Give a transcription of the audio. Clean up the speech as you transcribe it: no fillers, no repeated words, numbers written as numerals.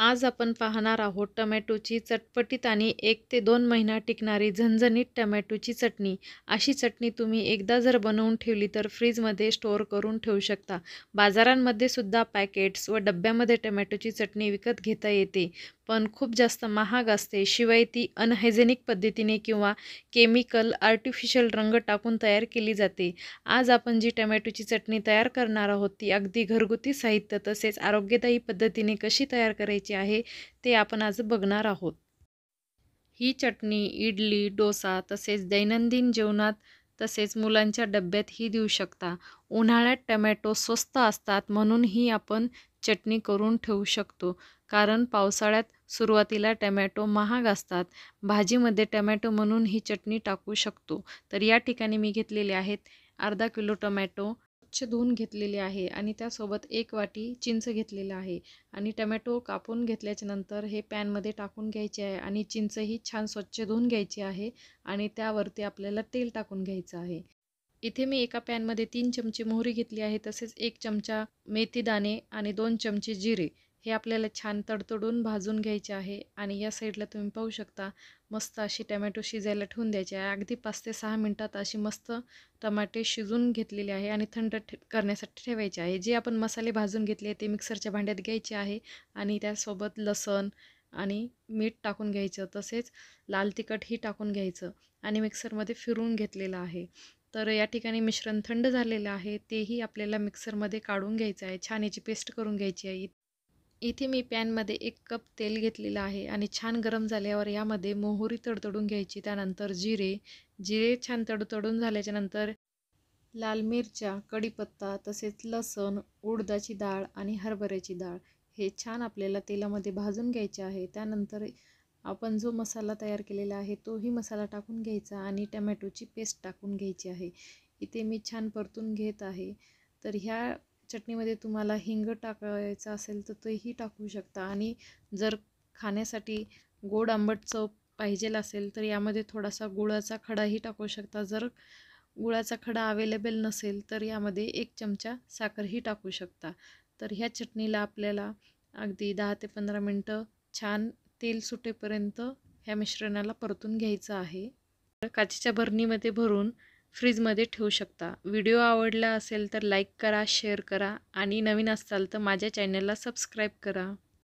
आज आपण पाहणार आहोत टमॅटोची चटपटीत आणि 1 ते 2 महिना टिकणारी झणझणीत टमॅटोची चटणी. अशी चटणी तुम्ही एकदा जर बनवून ठेवली तर फ्रीजमध्ये स्टोअर करून ठेवू शकता. बाजारांमध्ये सुद्धा पॅकेट्स व डब्यामध्ये टमॅटोची चटणी विकत घेता येते, पण खूप जास्त महाग असते. शिवाय ती अनहायजेनिक पद्धतीने किंवा केमिकल, आर्टिफिशियल रंग टाकून तयार केली जाते. आज आपण जी टमॅटोची चटणी तयार करणार आहोत ती अगदी घरगुती साहित्य तसेच आरोग्यदायी पद्धतीने कशी तयार करायची आहे ते आपण आज बघणार आहोत. ही चटणी इडली, डोसा तसेच दैनंदिन जेवणात तसेच मुलांच्या डब्यातही देऊ शकता. उन्हाळ्यात टमॅटो स्वस्त असतात म्हणून ही आपण चटणी करून ठेवू शकतो. कारण पावसाळ्यात सुरुवातीला टमॅटो महाग असतात. भाजीमध्ये टमॅटो म्हणून ही चटणी टाकू शकतो. तर या ठिकाणी मी घेतलेले आहेत अर्धा किलो टमॅटो स्वच्छ धुवून घेतलेले आहे आणि त्यासोबत 1 वाटी चिंच घेतलेलं आहे. आणि टमॅटो कापून घेतल्याच्या नंतर हे पॅनमध्ये टाकून घ्यायचे आहे आणि चिंचही छान स्वच्छ धुवून घ्यायची आहे आणि त्यावरती आपल्याला तेल टाकून घ्यायचं आहे. इथे मी एका पॅनमध्ये 3 चमचे मोहरी घेतली आहे, तसेच 1 चमचा मेथी दाणे आणि 2 चमचे जिरे हे आपल्याला छान तडतडून भाजून घ्यायचे आहे. आणि या साईडला तुम्ही पाहू शकता मस्त अशी टमॅटो शिजायला ठेवून द्यायची आहे. अगदी 5 ते 6 मिनटात अशी मस्त टमाटे शिजून घेतलेले आहे आणि थंड करण्यासाठी ठेवायचे आहे. जे आपण मसाले भाजून घेतले ते मिक्सरच्या भांड्यात घ्यायचे आहे आणि त्यासोबत लसण आणि मीठ टाकून घ्यायचं, तसेच लाल तिखटही टाकून घ्यायचं आणि मिक्सरमध्ये फिरवून घेतलेलं आहे. तर या ठिकाणी मिश्रण थंड झालेलं आहे, तेही आपल्याला मिक्सरमध्ये काढून घ्यायचं आहे. छान याची पेस्ट करून घ्यायची आहे. इथे मी पॅनमध्ये 1 कप तेल घेतलेलं आहे आणि छान गरम झाल्यावर यामध्ये मोहरी तडतडून घ्यायची. त्यानंतर जिरे छान तडतडून झाल्याच्या नंतर लाल मिरच्या, कढीपत्ता तसेच लसण, उडदाची डाळ आणि हरभऱ्याची डाळ हे छान आपल्याला तेलामध्ये भाजून घ्यायचे आहे. त्यानंतर आपण जो मसाला तयार केलेला आहे तोही मसाला टाकून घ्यायचा आणि टमॅटोची पेस्ट टाकून घ्यायची आहे. इथे मी छान परतून घेत आहे. तर ह्या चटणीमध्ये तुम्हाला हिंग टाकायचं असेल तर तेही टाकू शकता आणि जर खाण्यासाठी गोड आंबट चव पाहिजेल असेल तर यामध्ये थोडासा गुळाचा खडाही टाकू शकता. जर गुळाचा खडा अवेलेबल नसेल तर यामध्ये 1 चमचा साखरही टाकू शकता. तर ह्या चटणीला आपल्याला अगदी 10 ते 15 मिनटं छान तेल सुटेपर्यंत ह्या मिश्रणाला परतून घ्यायचं आहे. काचेच्या बरणीमध्ये भरून फ्रीजमध्ये ठेवू शकता. व्हिडिओ आवडला असेल तर लाईक करा, शेअर करा आणि नवीन असाल तर माझ्या चॅनलला सबस्क्राईब करा.